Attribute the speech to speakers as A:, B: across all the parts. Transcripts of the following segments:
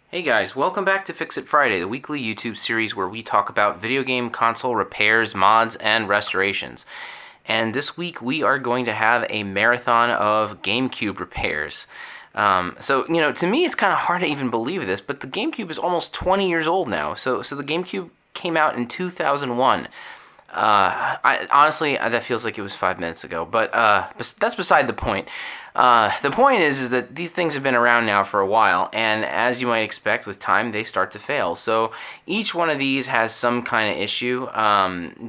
A: Hey guys, welcome back to Fix It Friday, the weekly YouTube series where we talk about video game console repairs, mods, and restorations. And this week we are going to have a marathon of GameCube repairs. To me it's kind of hard to even believe this, but the GameCube is almost 20 years old now. So the GameCube came out in 2001. Honestly, that feels like it was 5 minutes ago, but that's beside the point. The point is that these things have been around now for a while, and as you might expect, with time, they start to fail. So each one of these has some kind of issue.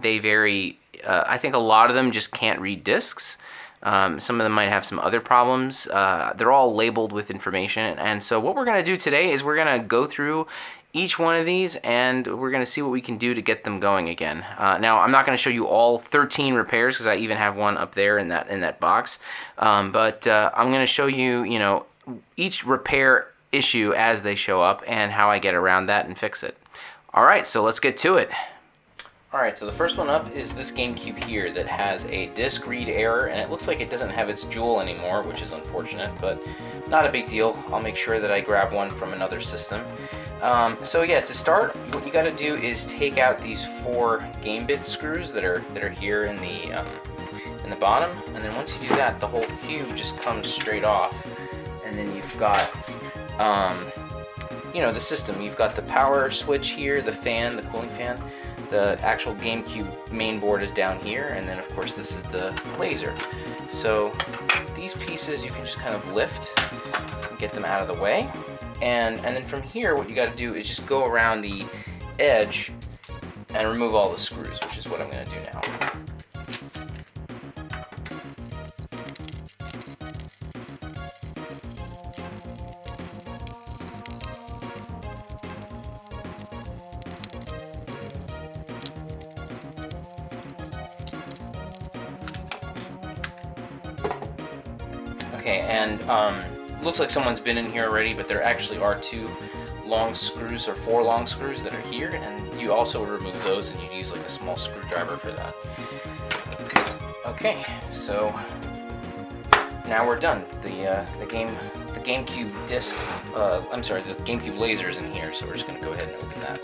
A: They vary. I think a lot of them just can't read discs. Some of them might have some other problems. They're all labeled with information, and so what we're going to do today is we're going to go through each one of these and we're going to see what we can do to get them going again. Now, I'm not going to show you all 13 repairs because I even have one up there in that box, but I'm going to show you, each repair issue as they show up and how I get around that and fix it. All right, so let's get to it. Alright, so the first one up is this GameCube here that has a disc read error, and it looks like it doesn't have its jewel anymore, which is unfortunate, but not a big deal. I'll make sure that I grab one from another system. To start, what you gotta do is take out these 4 game bit screws that are here in the bottom, and then once you do that, the whole cube just comes straight off, and then you've got the system. You've got the power switch here, the fan, the cooling fan. The actual GameCube main board is down here, and then of course this is the laser. So these pieces you can just kind of lift and get them out of the way. And then from here, what you got to do is just go around the edge and remove all the screws, which is what I'm going to do now. Okay, and looks like someone's been in here already, but there actually are 2 long screws, or 4 long screws that are here, and you also would remove those, and you'd use like a small screwdriver for that. Okay, so now we're done. The GameCube disc, the GameCube laser is in here, so we're just gonna go ahead and open that.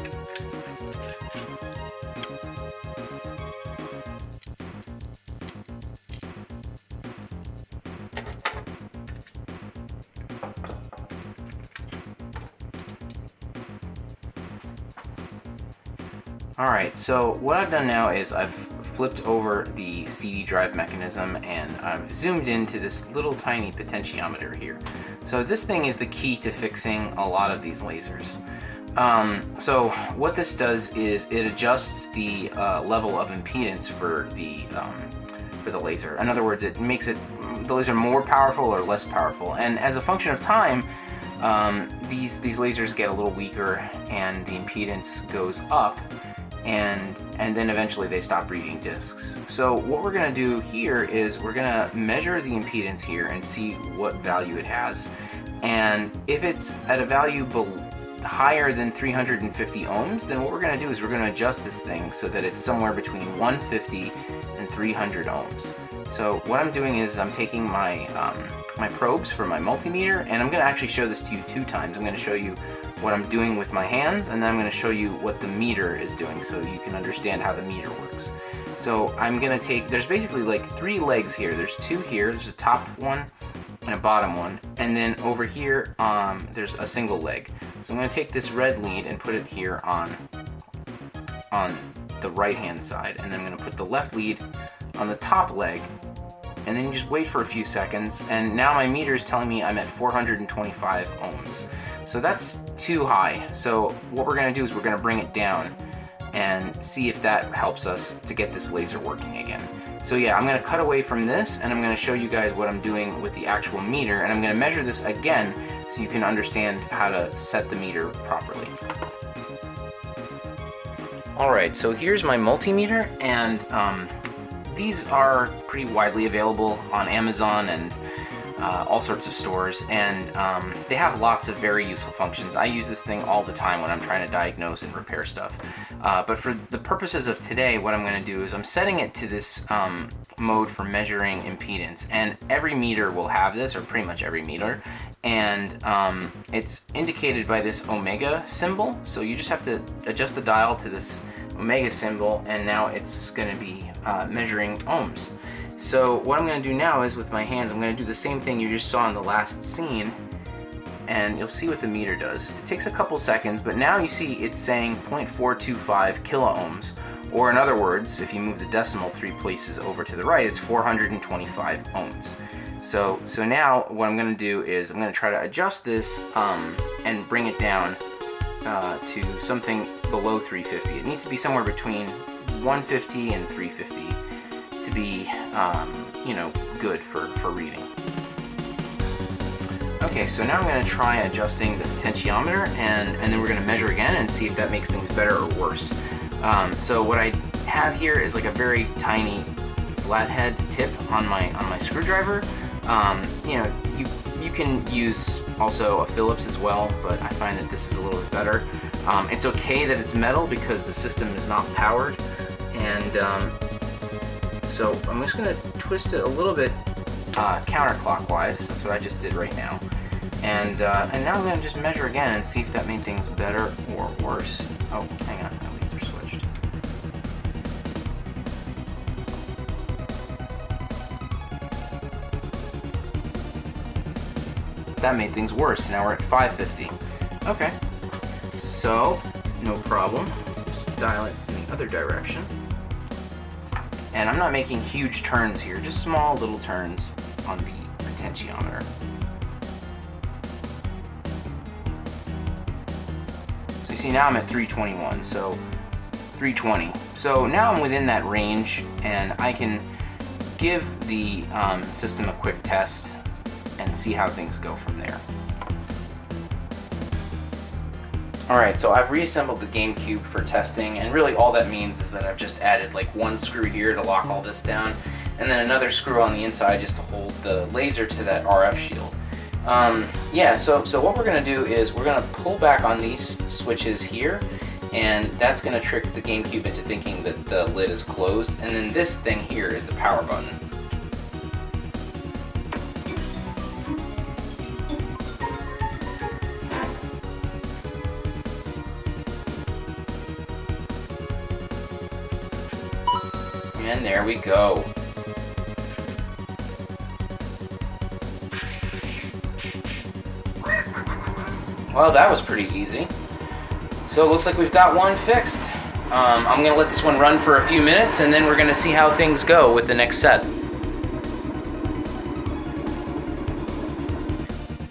A: Alright, so what I've done now is I've flipped over the CD drive mechanism and I've zoomed into this little tiny potentiometer here. So this thing is the key to fixing a lot of these lasers. So what this does is it adjusts the level of impedance for the laser. In other words, it makes the laser more powerful or less powerful. And as a function of time, these lasers get a little weaker and the impedance goes up. And then eventually they stop reading discs. So what we're going to do here is we're going to measure the impedance here and see what value it has. And if it's at a value higher than 350 ohms, then what we're going to do is we're going to adjust this thing so that it's somewhere between 150 and 300 ohms. So what I'm doing is I'm taking my my probes for my multimeter, and I'm going to actually show this to you 2 times. I'm going to show you what I'm doing with my hands, and then I'm going to show you what the meter is doing so you can understand how the meter works. So I'm going to take, there's basically like 3 legs here. There's 2 here, there's a top one and a bottom one, and then over here there's a single leg. So I'm going to take this red lead and put it here on the right hand side, and then I'm going to put the left lead on the top leg, and then you just wait for a few seconds, and now my meter is telling me I'm at 425 ohms. So that's too high. So what we're going to do is we're going to bring it down and see if that helps us to get this laser working again. So yeah, I'm going to cut away from this, and I'm going to show you guys what I'm doing with the actual meter, and I'm going to measure this again so you can understand how to set the meter properly. Alright, so here's my multimeter, and these are pretty widely available on Amazon and all sorts of stores, and they have lots of very useful functions. I use this thing all the time when I'm trying to diagnose and repair stuff. But for the purposes of today, what I'm going to do is I'm setting it to this mode for measuring impedance, and every meter will have this, or pretty much every meter, and it's indicated by this omega symbol. So you just have to adjust the dial to this omega symbol, and now it's going to be measuring ohms. So what I'm going to do now is, with my hands, I'm going to do the same thing you just saw in the last scene, and you'll see what the meter does. It takes a couple seconds, but now you see it's saying 0.425 kiloohms, or in other words, if you move the decimal 3 places over to the right, it's 425 ohms. So now what I'm going to do is I'm going to try to adjust this and bring it down to something below 350. It needs to be somewhere between 150 and 350 to be, good for reading. Okay, so now I'm going to try adjusting the potentiometer, and then we're going to measure again and see if that makes things better or worse. So what I have here is like a very tiny flathead tip on my screwdriver. You can use also a Phillips as well, but I find that this is a little bit better. It's okay that it's metal because the system is not powered, and so I'm just going to twist it a little bit counterclockwise. That's what I just did right now. And now I'm going to just measure again and see if that made things better or worse. Oh, hang on, my leads are switched. That made things worse. Now we're at 550. Okay, so no problem. Just dial it in the other direction. And I'm not making huge turns here, just small little turns on the potentiometer. So you see now I'm at 321, so 320. So now I'm within that range, and I can give the system a quick test and see how things go from there. Alright, so I've reassembled the GameCube for testing, and really all that means is that I've just added like one screw here to lock all this down, and then another screw on the inside just to hold the laser to that RF shield. So what we're going to do is we're going to pull back on these switches here, and that's going to trick the GameCube into thinking that the lid is closed, and then this thing here is the power button. And there we go. Well, that was pretty easy. So it looks like we've got one fixed. I'm going to let this one run for a few minutes, and then we're going to see how things go with the next set.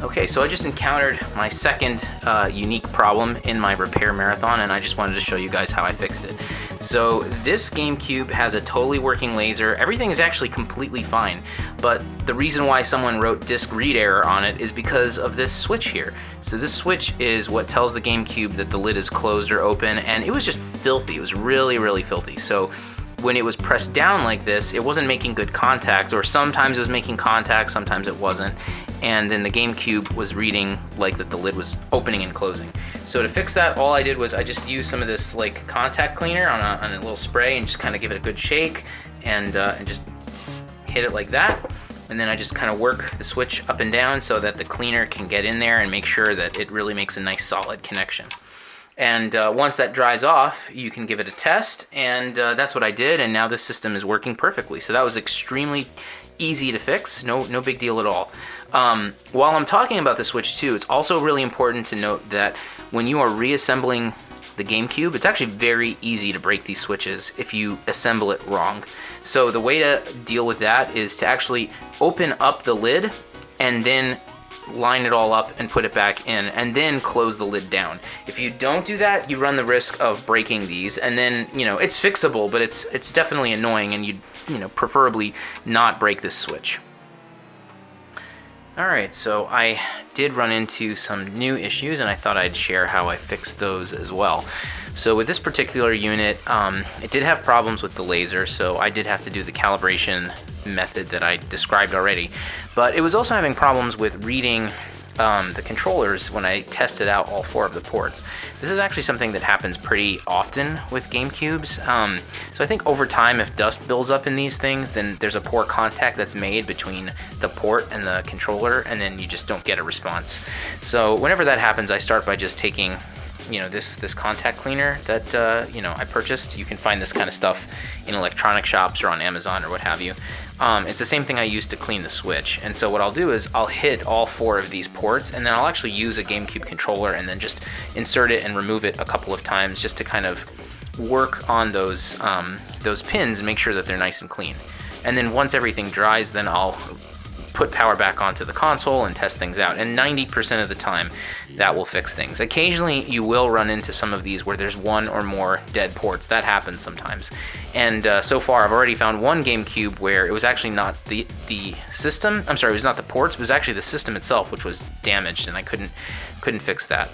A: Okay, so I just encountered my second unique problem in my repair marathon, and I just wanted to show you guys how I fixed it. So this GameCube has a totally working laser. Everything is actually completely fine, but the reason why someone wrote disk read error on it is because of this switch here. So this switch is what tells the GameCube that the lid is closed or open, and it was just filthy. It was really, really filthy. So when it was pressed down like this, it wasn't making good contact, or sometimes it was making contact, sometimes it wasn't. And then the GameCube was reading like that the lid was opening and closing. So to fix that, all I did was I just used some of this like contact cleaner on a little spray and just kind of give it a good shake and just hit it like that. And then I just kind of work the switch up and down so that the cleaner can get in there and make sure that it really makes a nice solid connection. And once that dries off, you can give it a test, and that's what I did, and now this system is working perfectly. So that was extremely easy to fix, no big deal at all. While I'm talking about the Switch too, it's also really important to note that when you are reassembling the GameCube, it's actually very easy to break these switches if you assemble it wrong. So the way to deal with that is to actually open up the lid and then line it all up and put it back in, and then close the lid down. If you don't do that, you run the risk of breaking these, and then, it's fixable, but it's definitely annoying, and you'd preferably not break this switch. Alright, so I did run into some new issues, and I thought I'd share how I fixed those as well. So with this particular unit, it did have problems with the laser, so I did have to do the calibration method that I described already. But it was also having problems with reading the controllers when I tested out all 4 of the ports. This is actually something that happens pretty often with GameCubes. So I think over time, if dust builds up in these things, then there's a poor contact that's made between the port and the controller, and then you just don't get a response. So whenever that happens, I start by just taking this contact cleaner that I purchased. You can find this kind of stuff in electronic shops or on Amazon or what have you. It's the same thing I use to clean the Switch. And so what I'll do is I'll hit all 4 of these ports, and then I'll actually use a GameCube controller and then just insert it and remove it a couple of times just to kind of work on those pins and make sure that they're nice and clean. And then once everything dries, then I'll put power back onto the console and test things out, and 90% of the time that will fix things. Occasionally you will run into some of these where there's 1 or more dead ports. That happens sometimes, and so far I've already found one GameCube where it was actually not the system, I'm sorry, it was not the ports, it was actually the system itself which was damaged, and I couldn't fix that.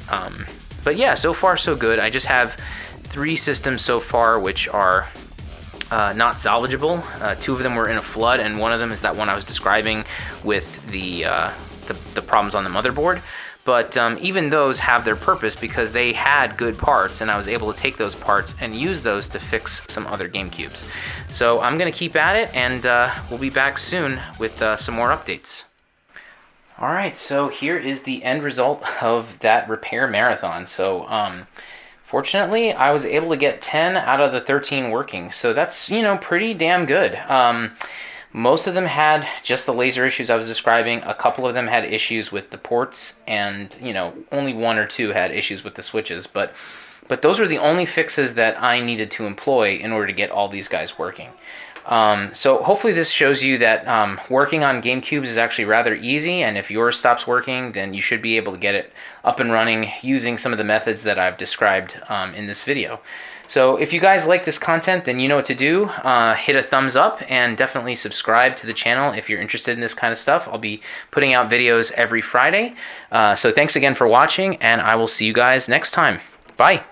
A: But yeah, so far so good. I just have 3 systems so far which are not salvageable. 2 of them were in a flood, and one of them is that one I was describing with the problems on the motherboard. But even those have their purpose because they had good parts, and I was able to take those parts and use those to fix some other GameCubes. So I'm going to keep at it, and we'll be back soon with some more updates. Alright, so here is the end result of that repair marathon. So fortunately, I was able to get 10 out of the 13 working, so that's, pretty damn good. Most of them had just the laser issues I was describing. A couple of them had issues with the ports, and, only 1 or 2 had issues with the switches, but those were the only fixes that I needed to employ in order to get all these guys working. So hopefully this shows you that working on GameCubes is actually rather easy, and if yours stops working, then you should be able to get it up and running using some of the methods that I've described in this video. So if you guys like this content, then you know what to do. Hit a thumbs up and definitely subscribe to the channel if you're interested in this kind of stuff. I'll be putting out videos every Friday. So thanks again for watching, and I will see you guys next time. Bye!